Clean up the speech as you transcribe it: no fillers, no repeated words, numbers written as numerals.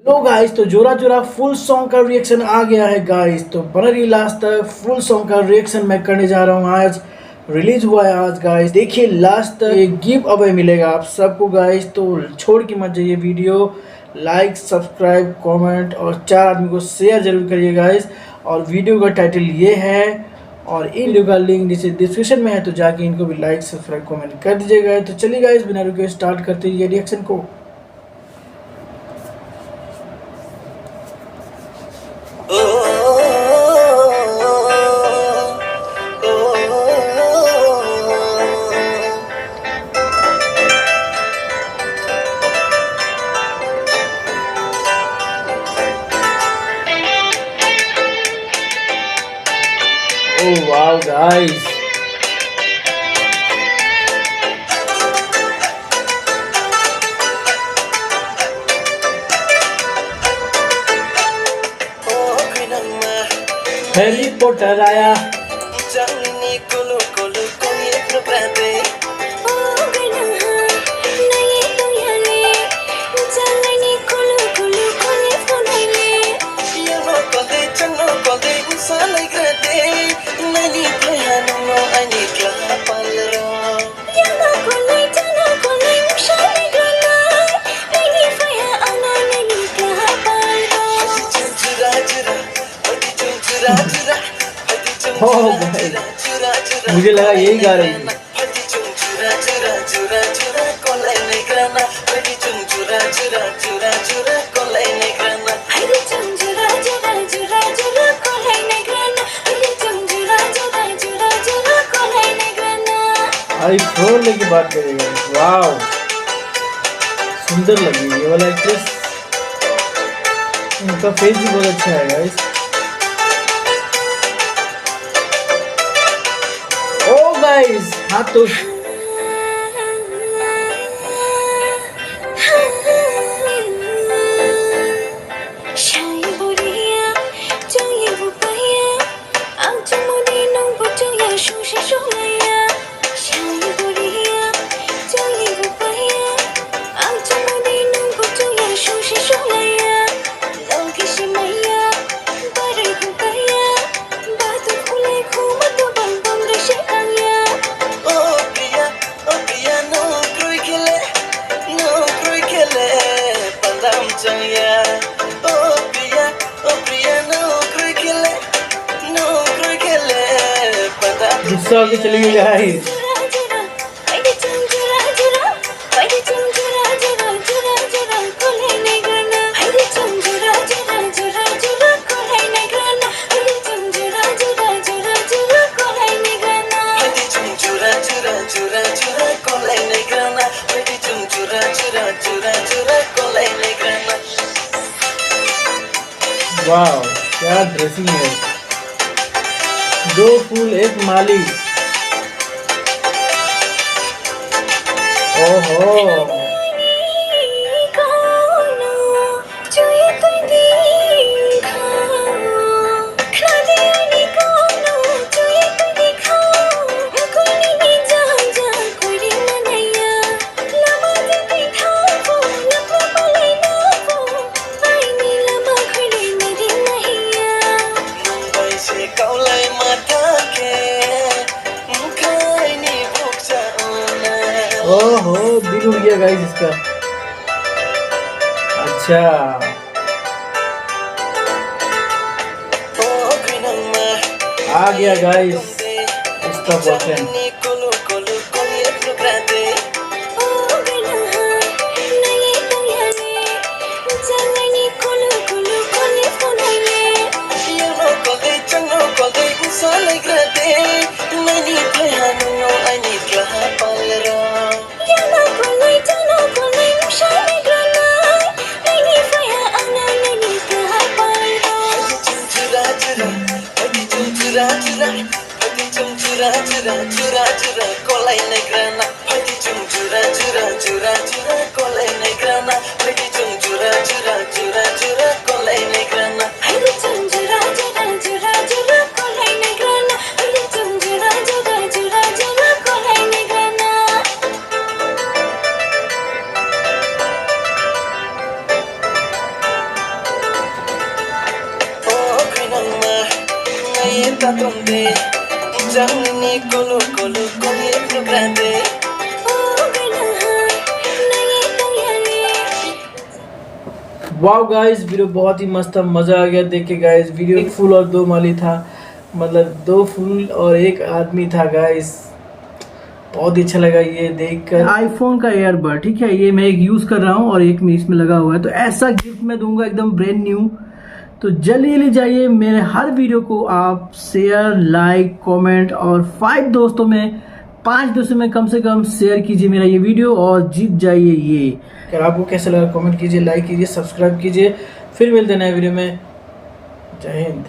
लो guys, तो जोरा जोरा फुल सॉन्ग का रिएक्शन आ गया है गाइस। तो बने रही लास्ट तक। फुल सॉन्ग का रिएक्शन मैं करने जा रहा हूँ आज। रिलीज हुआ है आज गाइस, देखिए लास्ट तक। ये गिव अवे मिलेगा आप सबको गाइस, तो छोड़ के मत जाइए वीडियो। लाइक, सब्सक्राइब, कमेंट और 4 आदमी को शेयर जरूर करिए गाइस। और वीडियो का टाइटल ये है और इन वीडियो का लिंक नीचे डिस्क्रिप्शन में है, तो जाके इनको भी लाइक, सब्सक्राइब, कमेंट कर दीजिएगा। तो चलिए गाइस, बिना रुके स्टार्ट करते हैं ये रिएक्शन को। Oh wow guys, Harry Potter आया। हो भाई, मुझे लगा यही गा रही थी। iPhone लेके बात करेगा। वाओ, सुंदर लगी ये वाला एक्ट्रेस। उनका फेस भी बहुत अच्छा है गाइस। ओ गाइस, हाँ तो गुस्सा होके चलेंगे गाइस। वाह, क्या ड्रेसिंग है। 2 फूल एक माली। ओहो, ओहो, दिल उड़ गया गाइस इसका। अच्छा, आ गया गाइस इसका बॉयफ्रेंड। वाओ गाइस, वीडियो बहुत ही मस्त था, मज़ा आ गया देख के गाइस। वीडियो एक फूल और दो माली था, मतलब 2 फूल और 1 आदमी था गाइस। बहुत ही अच्छा लगा ये देखकर। आईफोन का ईयरबड, ठीक है, ये मैं एक यूज़ कर रहा हूँ और एक में इसमें लगा हुआ है, तो ऐसा गिफ्ट मैं दूंगा एकदम ब्रांड न्यू। तो जल्दी जाइए, मेरे हर वीडियो को आप शेयर, लाइक, कमेंट और 5 दोस्तों में कम से कम शेयर कीजिए मेरा ये वीडियो और जीत जाइए ये। अगर आपको कैसा लगा कमेंट कीजिए, लाइक कीजिए, सब्सक्राइब कीजिए। फिर मिलते हैं नए वीडियो में। जय हिंद।